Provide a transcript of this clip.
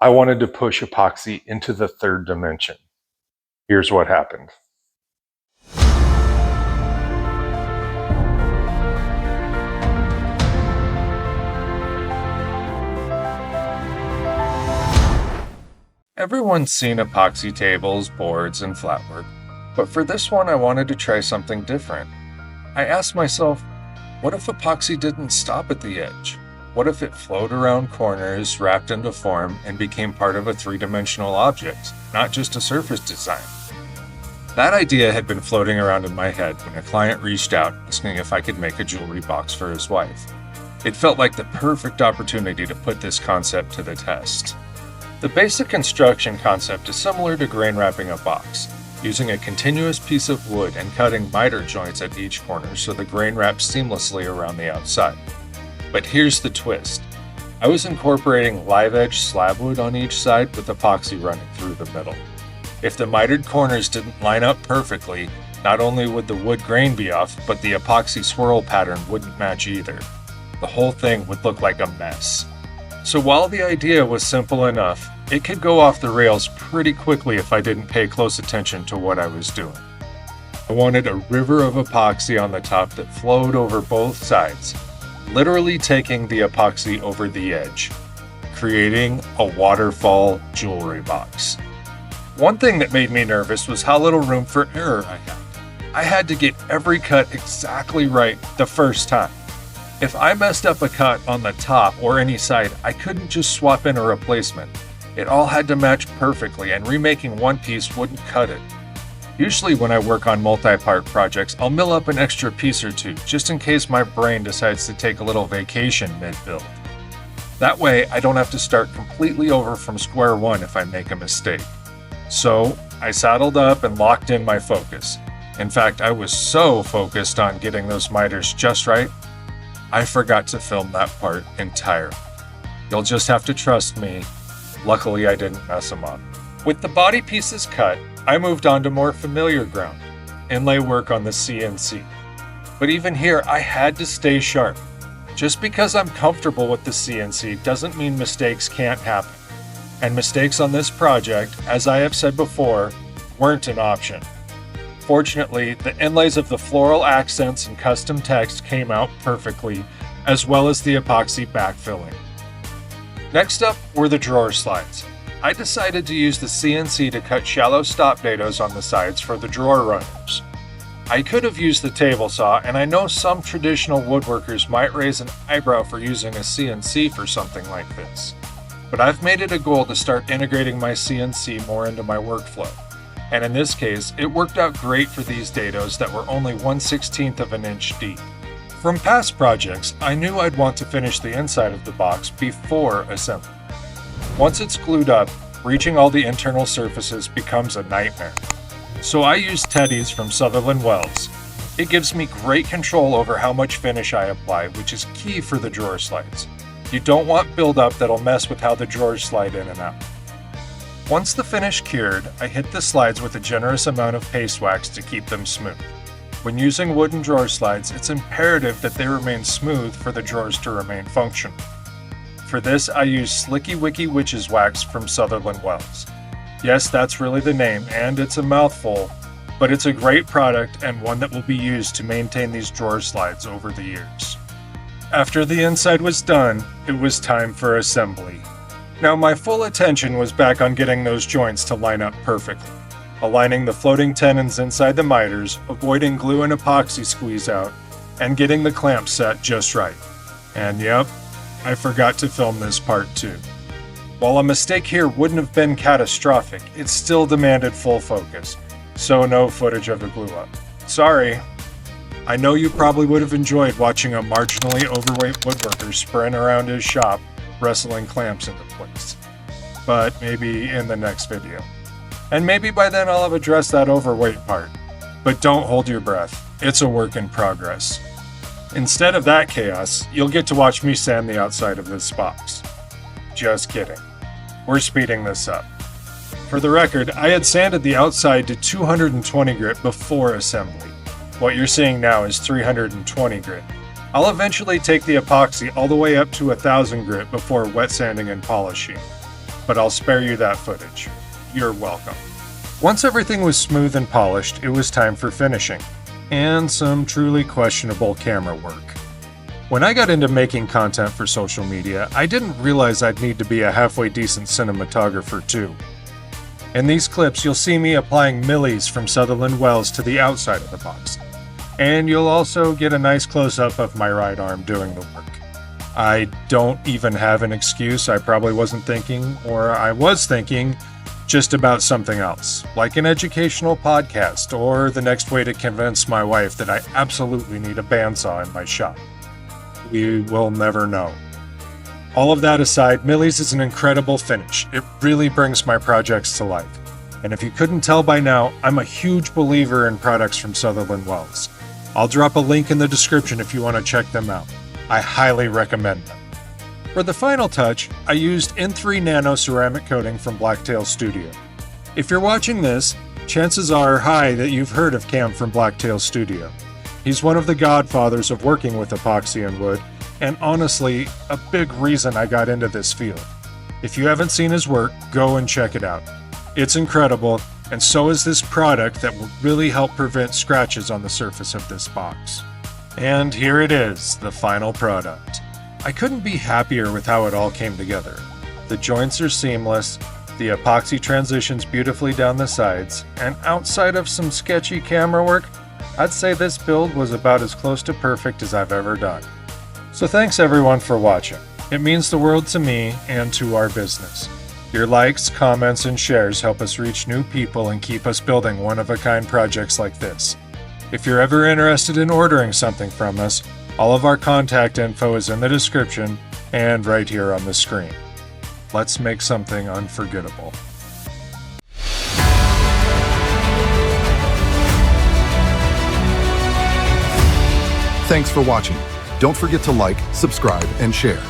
I wanted to push epoxy into the third dimension. Here's what happened. Everyone's seen epoxy tables, boards, and flatwork, but for this one I wanted to try something different. I asked myself, what if epoxy didn't stop at the edge? What if it flowed around corners, wrapped into form, and became part of a three-dimensional object, not just a surface design? That idea had been floating around in my head when a client reached out asking if I could make a jewelry box for his wife. It felt like the perfect opportunity to put this concept to the test. The basic construction concept is similar to grain wrapping a box, using a continuous piece of wood and cutting miter joints at each corner so the grain wraps seamlessly around the outside. But here's the twist. I was incorporating live edge slab wood on each side with epoxy running through the middle. If the mitered corners didn't line up perfectly, not only would the wood grain be off, but the epoxy swirl pattern wouldn't match either. The whole thing would look like a mess. So while the idea was simple enough, it could go off the rails pretty quickly if I didn't pay close attention to what I was doing. I wanted a river of epoxy on the top that flowed over both sides, literally taking the epoxy over the edge, creating a waterfall jewelry box. One thing that made me nervous was how little room for error I had. I had to get every cut exactly right the first time. If I messed up a cut on the top or any side, I couldn't just swap in a replacement. It all had to match perfectly, and remaking one piece wouldn't cut it. Usually when I work on multi-part projects, I'll mill up an extra piece or two, just in case my brain decides to take a little vacation mid-build. That way, I don't have to start completely over from square one if I make a mistake. So, I saddled up and locked in my focus. In fact, I was so focused on getting those miters just right, I forgot to film that part entirely. You'll just have to trust me. Luckily, I didn't mess them up. With the body pieces cut, I moved on to more familiar ground, inlay work on the CNC. But even here, I had to stay sharp. Just because I'm comfortable with the CNC doesn't mean mistakes can't happen. And mistakes on this project, as I have said before, weren't an option. Fortunately, the inlays of the floral accents and custom text came out perfectly, as well as the epoxy backfilling. Next up were the drawer slides. I decided to use the CNC to cut shallow stop dados on the sides for the drawer runners. I could have used the table saw, and I know some traditional woodworkers might raise an eyebrow for using a CNC for something like this. But I've made it a goal to start integrating my CNC more into my workflow. And in this case, it worked out great for these dados that were only 1/16 of an inch deep. From past projects, I knew I'd want to finish the inside of the box before assembly. Once it's glued up, reaching all the internal surfaces becomes a nightmare. So I use Teddy's from Sutherland welds. It gives me great control over how much finish I apply, which is key for the drawer slides. You don't want buildup that'll mess with how the drawers slide in and out. Once the finish cured, I hit the slides with a generous amount of paste wax to keep them smooth. When using wooden drawer slides, it's imperative that they remain smooth for the drawers to remain functional. For this, I use Slicky Wicky Witch's Wax from Sutherland welds. Yes, that's really the name, and it's a mouthful, but it's a great product and one that will be used to maintain these drawer slides over the years. After the inside was done, it was time for assembly. Now my full attention was back on getting those joints to line up perfectly, aligning the floating tenons inside the miters, avoiding glue and epoxy squeeze out, and getting the clamp set just right. And yep, I forgot to film this part too. While a mistake here wouldn't have been catastrophic, it still demanded full focus, so no footage of the glue up. Sorry. I know you probably would have enjoyed watching a marginally overweight woodworker sprint around his shop wrestling clamps into place. But maybe in the next video. And maybe by then I'll have addressed that overweight part. But don't hold your breath, it's a work in progress. Instead of that chaos, you'll get to watch me sand the outside of this box. Just kidding. We're speeding this up. For the record, I had sanded the outside to 220 grit before assembly. What you're seeing now is 320 grit. I'll eventually take the epoxy all the way up to 1000 grit before wet sanding and polishing. but I'll spare you that footage. You're welcome. Once everything was smooth and polished, it was time for finishing, and some truly questionable camera work. When I got into making content for social media, I didn't realize I'd need to be a halfway decent cinematographer too. In these clips, you'll see me applying millies from Sutherland wells to the outside of the box, and you'll also get a nice close-up of my right arm doing the work. I don't even have an excuse. I probably wasn't thinking, or I was thinking, just about something else, like an educational podcast, or the next way to convince my wife that I absolutely need a bandsaw in my shop. We will never know. All of that aside, Millie's is an incredible finish. It really brings my projects to life. And if you couldn't tell by now, I'm a huge believer in products from Sutherland Wells. I'll drop a link in the description if you want to check them out. I highly recommend them. For the final touch, I used N3 Nano ceramic coating from Blacktail Studio. If you're watching this, chances are high that you've heard of Cam from Blacktail Studio. He's one of the godfathers of working with epoxy and wood, and honestly, a big reason I got into this field. If you haven't seen his work, go and check it out. It's incredible, and so is this product that will really help prevent scratches on the surface of this box. And here it is, the final product. I couldn't be happier with how it all came together. The joints are seamless, the epoxy transitions beautifully down the sides, and outside of some sketchy camera work, I'd say this build was about as close to perfect as I've ever done. So thanks everyone for watching. It means the world to me and to our business. Your likes, comments, and shares help us reach new people and keep us building one-of-a-kind projects like this. If you're ever interested in ordering something from us, all of our contact info is in the description and right here on the screen. Let's make something unforgettable. Thanks for watching. Don't forget to like, subscribe, and share.